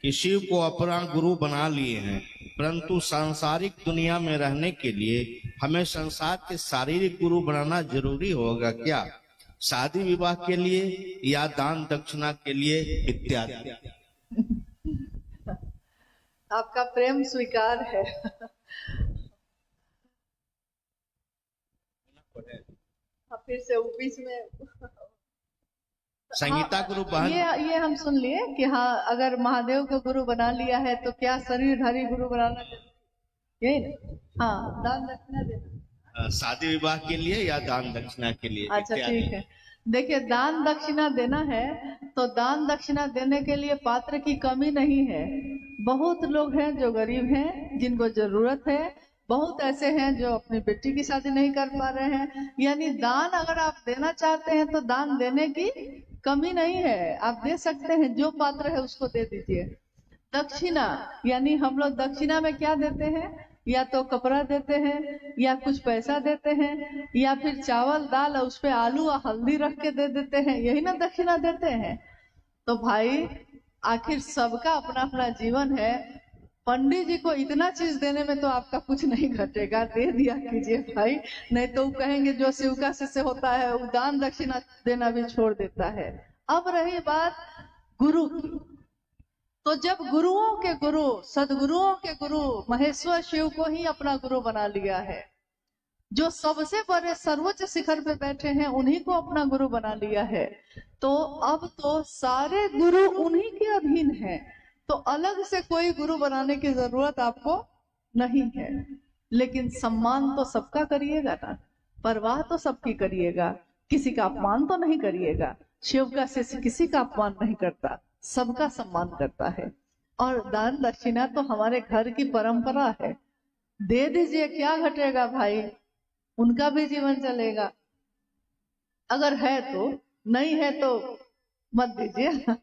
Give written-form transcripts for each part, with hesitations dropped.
कि शिव को अपना गुरु बना लिए हैं, परंतु सांसारिक दुनिया में रहने के लिए हमें संसार के शारीरिक गुरु बनाना जरूरी होगा क्या? शादी विवाह के लिए या दान दक्षिणा के लिए इत्यादि। आपका प्रेम स्वीकार है। फिर से वो बीच में संगीता गुरु बहन, ये हम सुन लिए कि हाँ, अगर महादेव को गुरु बना लिया है तो क्या शरीरधारी गुरु बनाना चाहिए, यही ना? हाँ, दान दक्षिणा देना शादी विवाह के लिए या दान दक्षिणा के लिए। अच्छा, ठीक है। देखिए, दान दक्षिणा देना है तो दान दक्षिणा देने के लिए पात्र की कमी नहीं है। बहुत लोग हैं जो गरीब हैं, जिनको जरूरत है। बहुत ऐसे हैं जो अपनी बेटी की शादी नहीं कर पा रहे हैं। यानी दान अगर आप देना चाहते हैं तो दान देने की कमी नहीं है, आप दे सकते हैं। जो पात्र है उसको दे दीजिए। दक्षिणा यानी हम लोग दक्षिणा में क्या देते हैं? या तो कपड़ा देते हैं, या कुछ पैसा देते हैं, या फिर चावल दाल और उस पे आलू और हल्दी रख के दे देते हैं, यही ना दक्षिणा देते हैं। तो भाई, आखिर सबका अपना अपना जीवन है। पंडित जी को इतना चीज देने में तो आपका कुछ नहीं घटेगा, दे दिया कीजिए भाई। नहीं तो वो कहेंगे जो शिव का शिष्य होता है वो दान दक्षिणा देना भी छोड़ देता है। अब रही बात गुरु की, तो जब गुरुओं के गुरु, सदगुरुओं के गुरु महेश्वर शिव को ही अपना गुरु बना लिया है, जो सबसे बड़े सर्वोच्च शिखर पे बैठे हैं उन्हीं को अपना गुरु बना लिया है, तो अब तो सारे गुरु उन्हीं के अधीन हैं। तो अलग से कोई गुरु बनाने की जरूरत आपको नहीं है। लेकिन सम्मान तो सबका करिएगा ना, परवाह तो सबकी करिएगा, किसी का अपमान तो नहीं करिएगा। शिव का शिष्य किसी का अपमान नहीं करता, सबका सम्मान करता है। और दान दक्षिणा तो हमारे घर की परंपरा है, दे दीजिए, क्या घटेगा भाई, उनका भी जीवन चलेगा। अगर है तो, नहीं है तो मत दीजिए।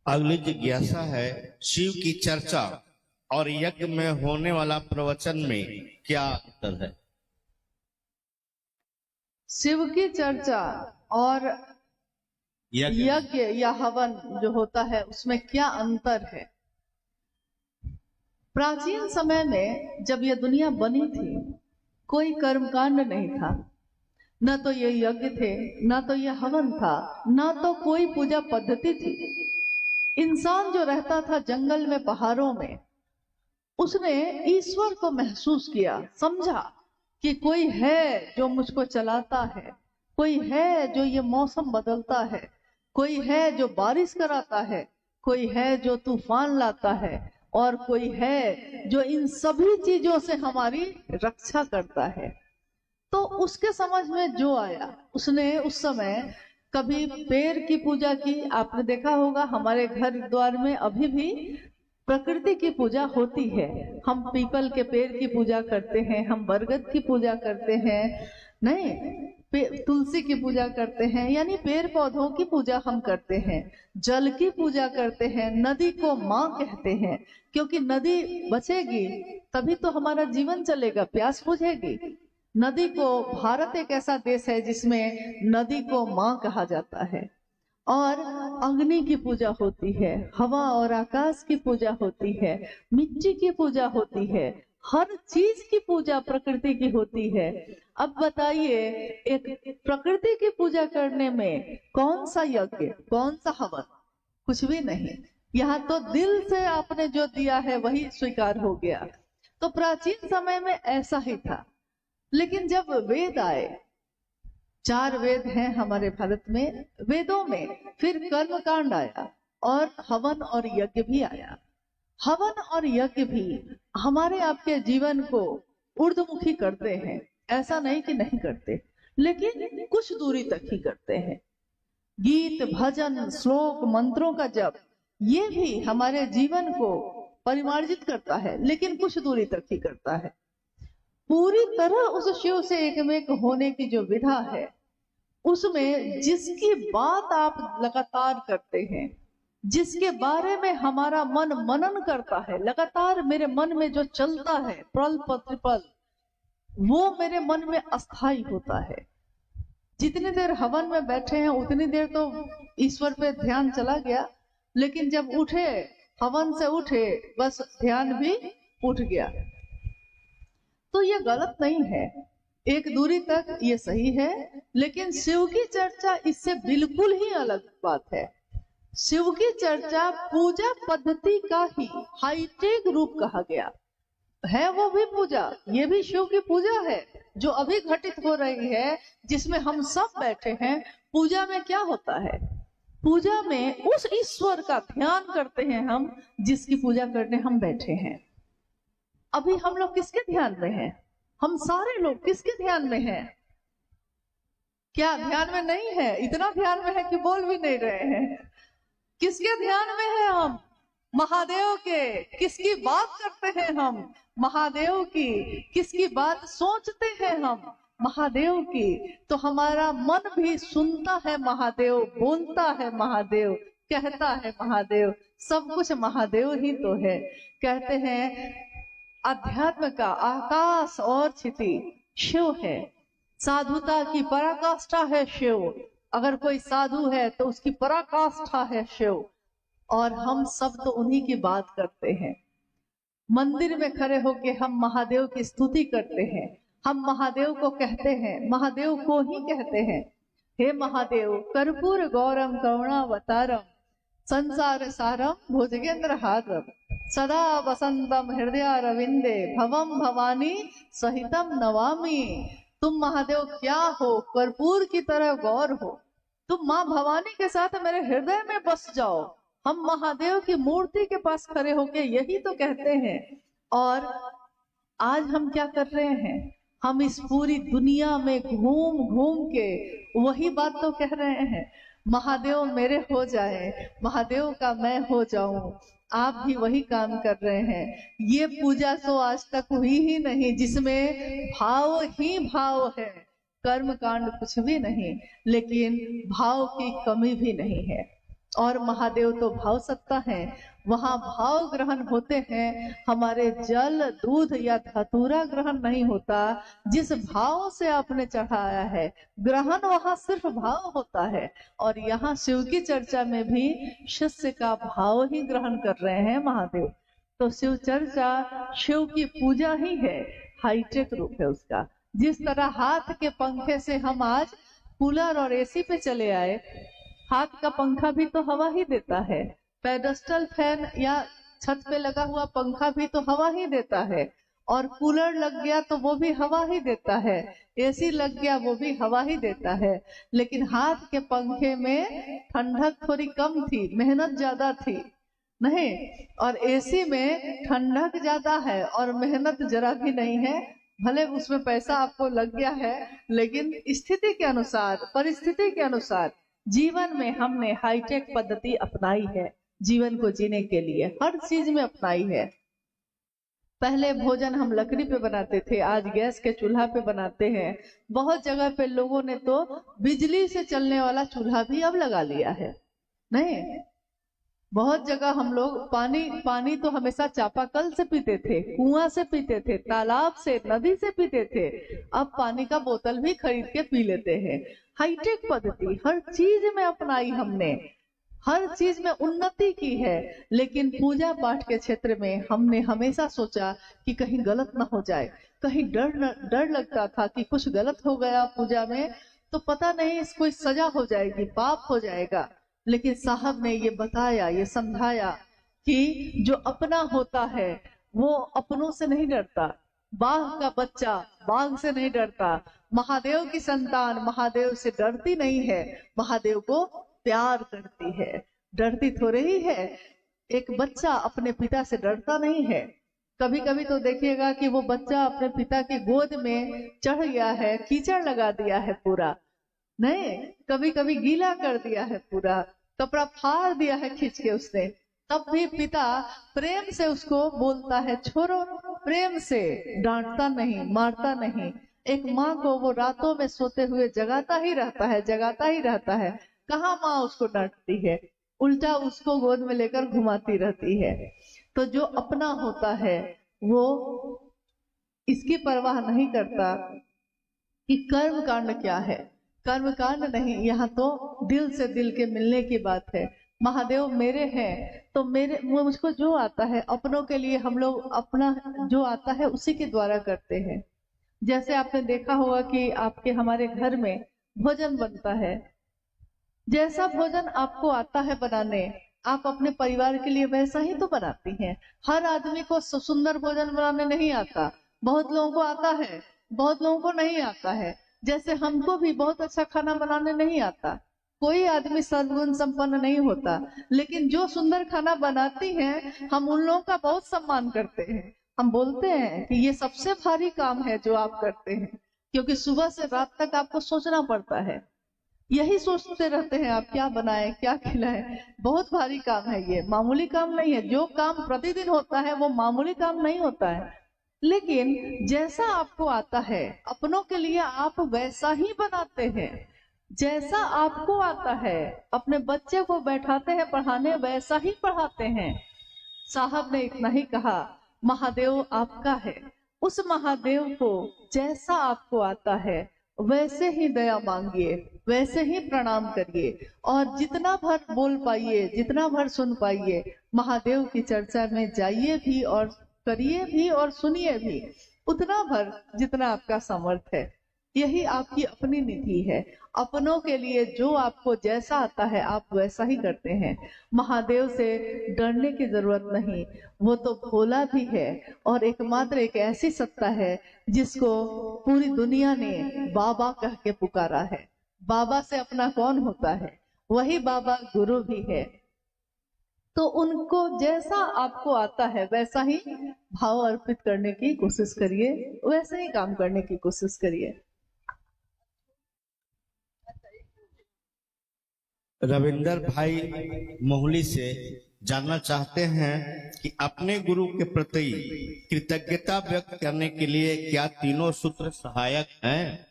अगली जिज्ञासा है, शिव की चर्चा और यज्ञ में होने वाला प्रवचन में क्या अंतर है? शिव की चर्चा और यज्ञ या हवन जो होता है उसमें क्या अंतर है? प्राचीन समय में जब यह दुनिया बनी थी, कोई कर्मकांड नहीं था, न तो ये यज्ञ थे, न तो ये हवन था, न तो कोई पूजा पद्धति थी। इंसान जो रहता था जंगल में, पहाड़ों में, उसने ईश्वर को महसूस किया, समझा कि कोई है जो मुझको चलाता है, कोई है जो ये मौसम बदलता है, कोई है जो बारिश कराता है, कोई है जो तूफान लाता है, और कोई है जो इन सभी चीजों से हमारी रक्षा करता है। तो उसके समझ में जो आया, उसने उस समय कभी पेड़ की पूजा की। आपने देखा होगा हमारे घर द्वार में अभी भी प्रकृति की पूजा होती है। हम पीपल के पेड़ की पूजा करते हैं, हम बरगद की पूजा करते हैं, नहीं, तुलसी की पूजा करते हैं, यानी पेड़ पौधों की पूजा हम करते हैं। जल की पूजा करते हैं, नदी को माँ कहते हैं, क्योंकि नदी बचेगी तभी तो हमारा जीवन चलेगा, प्यास बुझेगी। नदी को, भारत एक ऐसा देश है जिसमें नदी को माँ कहा जाता है। और अग्नि की पूजा होती है, हवा और आकाश की पूजा होती है, मिट्टी की पूजा होती है, हर चीज की पूजा प्रकृति की होती है। अब बताइए, एक प्रकृति की पूजा करने में कौन सा यज्ञ, कौन सा हवन? कुछ भी नहीं। यहाँ तो दिल से आपने जो दिया है वही स्वीकार हो गया। तो प्राचीन समय में ऐसा ही था। लेकिन जब वेद आए, 4 वेद हैं हमारे भारत में, वेदों में फिर कर्म कांड आया और हवन और यज्ञ भी आया। हवन और यज्ञ भी हमारे आपके जीवन को ऊर्ध्वमुखी करते हैं, ऐसा नहीं कि नहीं करते, लेकिन कुछ दूरी तक ही करते हैं। गीत, भजन, श्लोक, मंत्रों का जप, ये भी हमारे जीवन को परिमार्जित करता है, लेकिन कुछ दूरी तक ही करता है। पूरी तरह उस शिव से एकमेक होने की जो विधा है, उसमें जिसकी बात आप लगातार करते हैं, जिसके बारे में हमारा मन मनन करता है, लगातार मेरे मन में जो चलता है पल प्रतिपल, वो मेरे मन में अस्थाई होता है। जितनी देर हवन में बैठे हैं उतनी देर तो ईश्वर पे ध्यान चला गया, लेकिन जब उठे, हवन से उठे, बस ध्यान भी उठ गया। तो ये गलत नहीं है, एक दूरी तक ये सही है, लेकिन शिव की चर्चा इससे बिल्कुल ही अलग बात है। शिव की चर्चा पूजा पद्धति का ही हाईटेक रूप कहा गया है। वो भी पूजा, ये भी शिव की पूजा है जो अभी घटित हो रही है, जिसमें हम सब बैठे हैं। पूजा में क्या होता है? पूजा में उस ईश्वर का ध्यान करते हैं हम, जिसकी पूजा करने हम बैठे हैं। अभी हम लोग किसके ध्यान में हैं? हम सारे लोग किसके ध्यान में हैं? क्या ध्यान में नहीं है? इतना ध्यान में है कि बोल भी नहीं रहे हैं। किसके ध्यान में है हम? महादेव के। किसकी बात करते हैं हम? महादेव की। किसकी बात सोचते हैं हम? महादेव की। तो हमारा मन भी सुनता है महादेव, बोलता है महादेव, कहता है महादेव, सब कुछ महादेव ही तो है। कहते हैं अध्यात्म का आकाश और क्षिति शिव है, साधुता की पराकाष्ठा है शिव। अगर कोई साधु है तो उसकी पराकाष्ठा है शिव। और हम सब तो उन्हीं की बात करते हैं। मंदिर में खड़े होके हम महादेव की स्तुति करते हैं, हम महादेव को कहते हैं, महादेव को ही कहते हैं, हे महादेव कर्पूर गौरम करुणावतारम संसार सारम भुजगेंद्र हारम सदा वसंतम हृदय रविंदे भवम भवानी सहितम नवामि। तुम महादेव क्या हो? कर्पूर की तरह गौर हो। तुम माँ भवानी के साथ मेरे हृदय में बस जाओ। हम महादेव की मूर्ति के पास खड़े होके यही तो कहते हैं। और आज हम क्या कर रहे हैं? हम इस पूरी दुनिया में घूम घूम के वही बात तो कह रहे हैं, महादेव मेरे हो जाए, महादेव का मैं हो जाऊं। आप भी वही काम कर रहे हैं। ये पूजा तो आज तक हुई ही नहीं जिसमें भाव ही भाव है, कर्म कांड कुछ भी नहीं, लेकिन भाव की कमी भी नहीं है। और महादेव तो भाव सत्ता है, वहां भाव ग्रहण होते हैं। हमारे जल दूध या धतूरा ग्रहण नहीं होता। जिस भाव से आपने चढ़ाया है ग्रहण वहां सिर्फ भाव होता है। और यहाँ शिव की चर्चा में भी शिष्य का भाव ही ग्रहण कर रहे हैं महादेव। तो शिव चर्चा शिव की पूजा ही है, हाईटेक रूप है उसका। जिस तरह हाथ के पंखे से हम आज कूलर और एसी पे चले आए, हाथ का पंखा भी तो हवा ही देता है, पेडेस्टल फैन या छत पे लगा हुआ पंखा भी तो हवा ही देता है, और कूलर लग गया तो वो भी हवा ही देता है, एसी लग गया वो भी हवा ही देता है। लेकिन हाथ के पंखे में ठंडक थोड़ी कम थी, मेहनत ज्यादा थी नहीं, और एसी में ठंडक ज्यादा है और मेहनत जरा भी नहीं है। भले उसमें पैसा आपको लग गया है, लेकिन स्थिति के अनुसार, परिस्थिति के अनुसार जीवन में हमने हाईटेक पद्धति अपनाई है। जीवन को जीने के लिए हर चीज में अपनाई है। पहले भोजन हम लकड़ी पे बनाते थे, आज गैस के चूल्हा पे बनाते हैं। बहुत जगह पे लोगों ने तो बिजली से चलने वाला चूल्हा भी अब लगा लिया है। नहीं, बहुत जगह हम लोग पानी तो हमेशा चापाकल से पीते थे, कुआं से पीते थे, तालाब से, नदी से पीते थे। अब पानी का बोतल भी खरीद के पी लेते हैं। हाईटेक पद्धति हर चीज में अपनाई हमने, हर चीज में उन्नति की है। लेकिन पूजा पाठ के क्षेत्र में हमने हमेशा सोचा कि कहीं गलत ना हो जाए। कहीं डर लगता था कि कुछ गलत हो गया पूजा में तो पता नहीं कोई सजा हो जाएगी, पाप हो जाएगा। लेकिन साहब ने ये बताया, ये समझाया कि जो अपना होता है वो अपनों से नहीं डरता। बाघ का बच्चा बाघ से नहीं डरता। महादेव की संतान महादेव से डरती नहीं है, महादेव को प्यार करती है, डरती थोड़े ही है। एक बच्चा अपने पिता से डरता नहीं है। कभी कभी तो देखिएगा कि वो बच्चा अपने पिता की गोद में चढ़ गया है, कीचड़ लगा दिया है पूरा, नहीं, कभी कभी गीला कर दिया है पूरा, कपड़ा फाड़ दिया है खींच के उसने, तब भी पिता प्रेम से उसको बोलता है छोड़ो, प्रेम से, डांटता नहीं, मारता नहीं। एक माँ को वो रातों में सोते हुए जगाता ही रहता है, जगाता ही रहता है। कहाँ माँ उसको डांटती है, उल्टा उसको गोद में लेकर घुमाती रहती है। तो जो अपना होता है वो इसकी परवाह नहीं करता कि कर्म कांड क्या है। कर्म कांड नहीं, यहाँ तो दिल से दिल के मिलने की बात है। महादेव मेरे हैं तो मेरे मुझको जो आता है अपनों के लिए हम लोग अपना जो आता है उसी के द्वारा करते हैं। जैसे आपने देखा होगा कि आपके हमारे घर में भोजन बनता है, जैसा भोजन आपको आता है बनाने आप अपने परिवार के लिए वैसा ही तो बनाती हैं। हर आदमी को सुंदर भोजन बनाने नहीं आता, बहुत लोगों को आता है, बहुत लोगों को नहीं आता है। जैसे हमको भी बहुत अच्छा खाना बनाने नहीं आता, कोई आदमी सर्वगुण संपन्न नहीं होता, लेकिन जो सुंदर खाना बनाती हैं हम उन लोगों का बहुत सम्मान करते हैं। हम बोलते हैं कि ये सबसे भारी काम है जो आप करते हैं, क्योंकि सुबह से रात तक आपको सोचना पड़ता है, यही सोचते रहते हैं आप क्या बनाएं क्या खिलाएं। बहुत भारी काम है, ये मामूली काम नहीं है। जो काम प्रतिदिन होता है वो मामूली काम नहीं होता है, लेकिन जैसा आपको आता है अपनों के लिए आप वैसा ही बनाते हैं। जैसा आपको आता है अपने बच्चे को बैठाते हैं पढ़ाने, वैसा ही पढ़ाते हैं। साहब ने इतना ही कहा, महादेव आपका है, उस महादेव को जैसा आपको आता है वैसे ही दया मांगिए, वैसे ही प्रणाम करिए, और जितना भर बोल पाइए, जितना भर सुन पाइए, महादेव की चर्चा में जाइए भी और करिए भी और सुनिए भी, उतना भर जितना आपका सामर्थ है। यही आपकी अपनी निधि है। अपनों के लिए जो आपको जैसा आता है आप वैसा ही करते हैं। महादेव से डरने की जरूरत नहीं, वो तो भोला भी है और एकमात्र एक ऐसी सत्ता है जिसको पूरी दुनिया ने बाबा कह के पुकारा है। बाबा से अपना कौन होता है, वही बाबा गुरु भी है। तो उनको जैसा आपको आता है वैसा ही भाव अर्पित करने की कोशिश करिए, वैसे ही काम करने की कोशिश करिए। रविंदर भाई मोहली से जानना चाहते हैं कि अपने गुरु के प्रति कृतज्ञता व्यक्त करने के लिए क्या तीनों सूत्र सहायक हैं?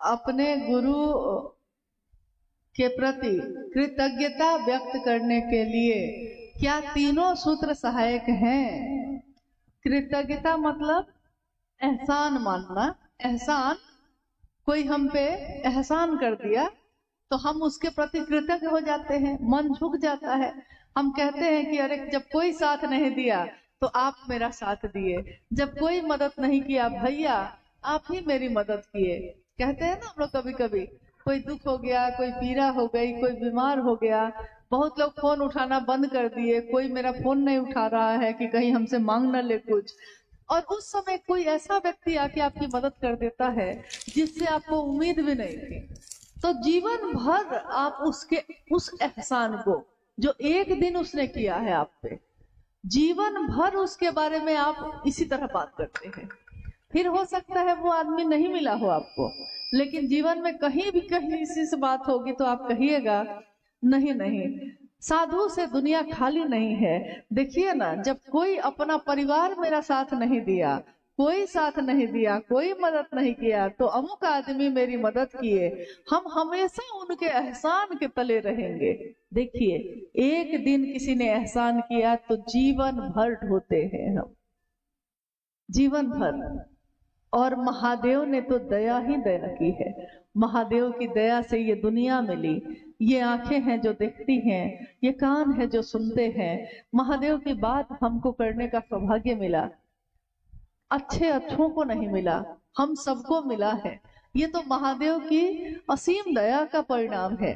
अपने गुरु के प्रति कृतज्ञता व्यक्त करने के लिए क्या तीनों सूत्र सहायक हैं? कृतज्ञता मतलब एहसान मानना। एहसान, कोई हम पे एहसान कर दिया तो हम उसके प्रति कृतज्ञ हो जाते हैं, मन झुक जाता है। हम कहते हैं कि अरे जब कोई साथ नहीं दिया तो आप मेरा साथ दिए, जब कोई मदद नहीं किया भैया आप ही मेरी मदद किए। कहते हैं ना हम लोग कभी कभी, कोई दुख हो गया, कोई पीड़ा हो गई, कोई बीमार हो गया, बहुत लोग फोन उठाना बंद कर दिए, कोई मेरा फोन नहीं उठा रहा है कि कहीं हमसे मांग न ले कुछ, और उस समय कोई ऐसा व्यक्ति आके आपकी मदद कर देता है जिससे आपको उम्मीद भी नहीं थी, तो जीवन भर आप उसके उस एहसान को जो एक दिन उसने किया है आप पे, जीवन भर उसके बारे में आप इसी तरह बात करते हैं। फिर हो सकता है वो आदमी नहीं मिला हो आपको, लेकिन जीवन में कहीं भी कहीं इसी से बात होगी तो आप कहिएगा नहीं नहीं, साधु से दुनिया खाली नहीं है। देखिए ना, जब कोई अपना परिवार मेरा साथ नहीं दिया, कोई साथ नहीं दिया, कोई मदद नहीं किया, तो अमुक आदमी मेरी मदद किए, हम हमेशा उनके एहसान के तले रहेंगे। देखिए, एक दिन किसी ने एहसान किया तो जीवन भर ढोते हैं हम, जीवन भर। और महादेव ने तो दया ही दया की है। महादेव की दया से ये दुनिया मिली, ये आंखें हैं जो देखती हैं, ये कान है जो सुनते हैं। महादेव की बात हमको करने का सौभाग्य मिला, अच्छे अच्छों को नहीं मिला, हम सबको मिला है। ये तो महादेव की असीम दया का परिणाम है।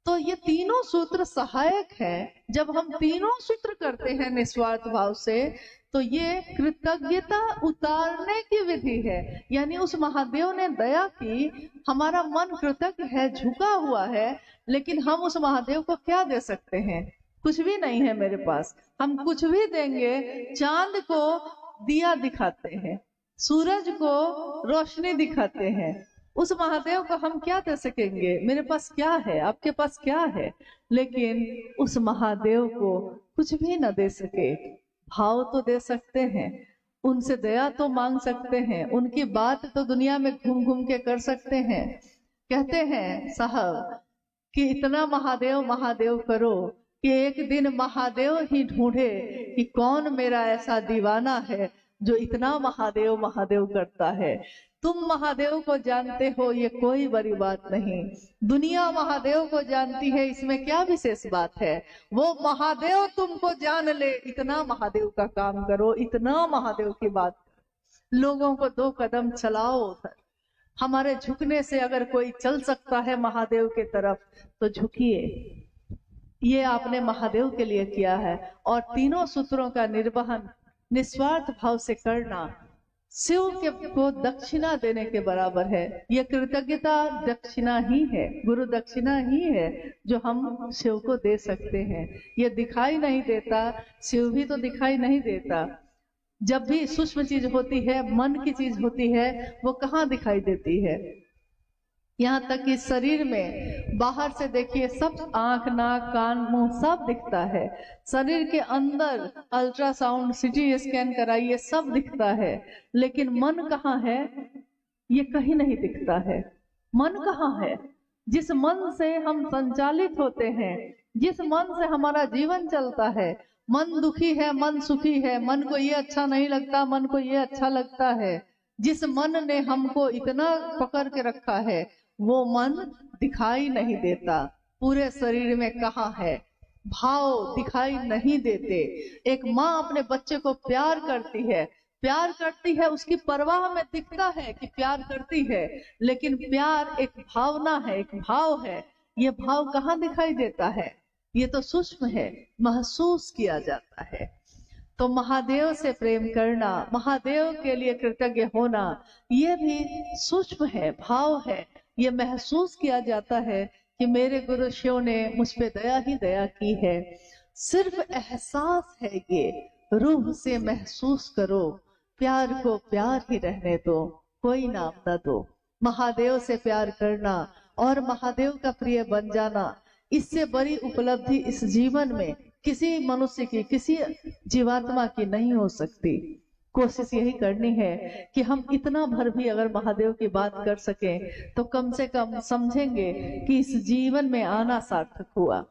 तो ये तीनों सूत्र सहायक हैं। जब हम तीनों सूत्र करते हैं निस्वार्थ भाव से, तो ये कृतज्ञता उतारने की विधि है। यानी उस महादेव ने दया की, हमारा मन कृतज्ञ है, झुका हुआ है, लेकिन हम उस महादेव को क्या दे सकते हैं? कुछ भी नहीं है मेरे पास। हम कुछ भी देंगे, चांद को दिया दिखाते हैं, सूरज को रोशनी दिखाते हैं, उस महादेव को हम क्या दे सकेंगे? मेरे पास क्या है, आपके पास क्या है? लेकिन उस महादेव को कुछ भी न दे सके, भाव तो दे सकते हैं, उनसे दया तो मांग सकते हैं, उनकी बात तो दुनिया में घूम घूम के कर सकते हैं। कहते हैं साहब कि इतना महादेव महादेव करो कि एक दिन महादेव ही ढूंढे कि कौन मेरा ऐसा दीवाना है जो इतना महादेव महादेव करता है। तुम महादेव को जानते हो ये कोई बड़ी बात नहीं, दुनिया महादेव को जानती है, इसमें क्या विशेष बात है। वो महादेव तुमको जान ले, इतना महादेव का काम करो, इतना महादेव की बात, लोगों को 2 कदम चलाओ उधर। हमारे झुकने से अगर कोई चल सकता है महादेव के तरफ तो झुकिए। ये आपने महादेव के लिए किया है। और तीनों सूत्रों का निर्वहन निस्वार्थ भाव से करना शिव के को दक्षिणा देने के बराबर है। ये कृतज्ञता दक्षिणा ही है, गुरु दक्षिणा ही है जो हम शिव को दे सकते हैं। ये दिखाई नहीं देता, शिव भी तो दिखाई नहीं देता। जब भी सूक्ष्म चीज होती है, मन की चीज होती है, वो कहाँ दिखाई देती है। यहाँ तक कि शरीर में बाहर से देखिए सब, आंख, नाक, कान, मुंह सब दिखता है। शरीर के अंदर अल्ट्रासाउंड, सिटी स्कैन कराइए, सब दिखता है, लेकिन मन कहाँ है, ये कहीं नहीं दिखता है। मन कहाँ है? जिस मन से हम संचालित होते हैं, जिस मन से हमारा जीवन चलता है। मन दुखी है, मन सुखी है, मन को ये अच्छा नहीं लगता, मन को ये अच्छा लगता है। जिस मन ने हमको इतना पकड़ के रखा है, वो मन दिखाई नहीं देता। पूरे शरीर में कहाँ है? भाव दिखाई नहीं देते। एक माँ अपने बच्चे को प्यार करती है, प्यार करती है, उसकी परवाह में दिखता है कि प्यार करती है, लेकिन प्यार एक भावना है, एक भाव है। ये भाव कहाँ दिखाई देता है? ये तो सूक्ष्म है, महसूस किया जाता है। तो महादेव से प्रेम करना, महादेव के लिए कृतज्ञ होना, ये भी सूक्ष्म है, भाव है। ये महसूस किया जाता है कि मेरे गुरु शिव ने मुझ पे दया ही दया की है। सिर्फ एहसास है, ये रूह से महसूस करो, प्यार को प्यार ही रहने दो, कोई नाम न दो। महादेव से प्यार करना और महादेव का प्रिय बन जाना, इससे बड़ी उपलब्धि इस जीवन में किसी मनुष्य की, किसी जीवात्मा की नहीं हो सकती। कोशिश यही करनी है कि हम इतना भर भी अगर महादेव की बात कर सकें तो कम से कम समझेंगे कि इस जीवन में आना सार्थक हुआ।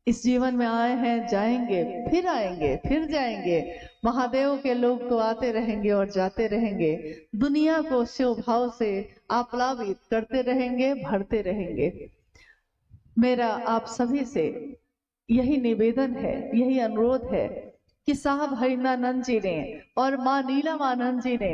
इस जीवन में आए हैं, जाएंगे, फिर आएंगे, फिर जाएंगे। महादेव के लोग तो आते रहेंगे और जाते रहेंगे। दुनिया को शिव भाव से आप्लावित करते रहेंगे, भरते रहेंगे। मेरा आप सभी से यही निवेदन है, यही अनुरोध है कि साहब हरिनानंद जी ने और माँ नीलमानंद जी ने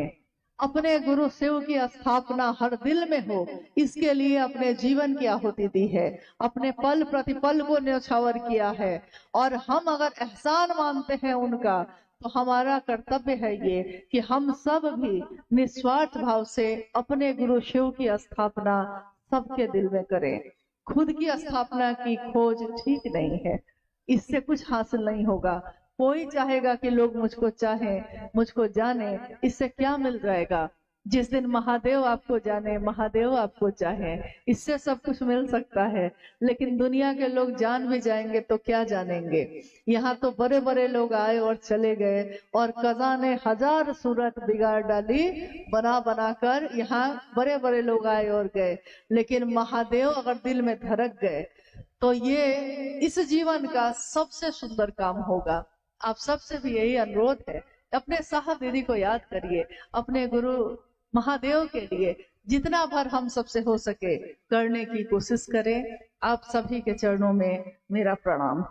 अपने गुरु शिव की स्थापना हर दिल में हो, इसके लिए अपने जीवन की आहुति दी है, अपने पल प्रतिपल को न्यौछावर किया है। और हम अगर एहसान मानते हैं उनका, तो हमारा कर्तव्य है ये कि हम सब भी निस्वार्थ भाव से अपने गुरु शिव की स्थापना सबके दिल में करें। खुद की स्थापना की खोज ठीक नहीं है, इससे कुछ हासिल नहीं होगा। कोई चाहेगा कि लोग मुझको चाहें, मुझको जाने, इससे क्या मिल जाएगा? जिस दिन महादेव आपको जाने, महादेव आपको चाहे, इससे सब कुछ मिल सकता है। लेकिन दुनिया के लोग जान भी जाएंगे तो क्या जानेंगे? यहाँ तो बड़े बड़े लोग आए और चले गए, और कज़ा ने 1000 सूरत बिगाड़ डाली बना बना कर। यहाँ बड़े बड़े लोग आए और गए, लेकिन महादेव अगर दिल में धड़क गए तो ये इस जीवन का सबसे सुंदर काम होगा। आप सबसे भी यही अनुरोध है, अपने साहब दीदी को याद करिए, अपने गुरु महादेव के लिए जितना भर हम सबसे हो सके करने की कोशिश करें। आप सभी के चरणों में मेरा प्रणाम।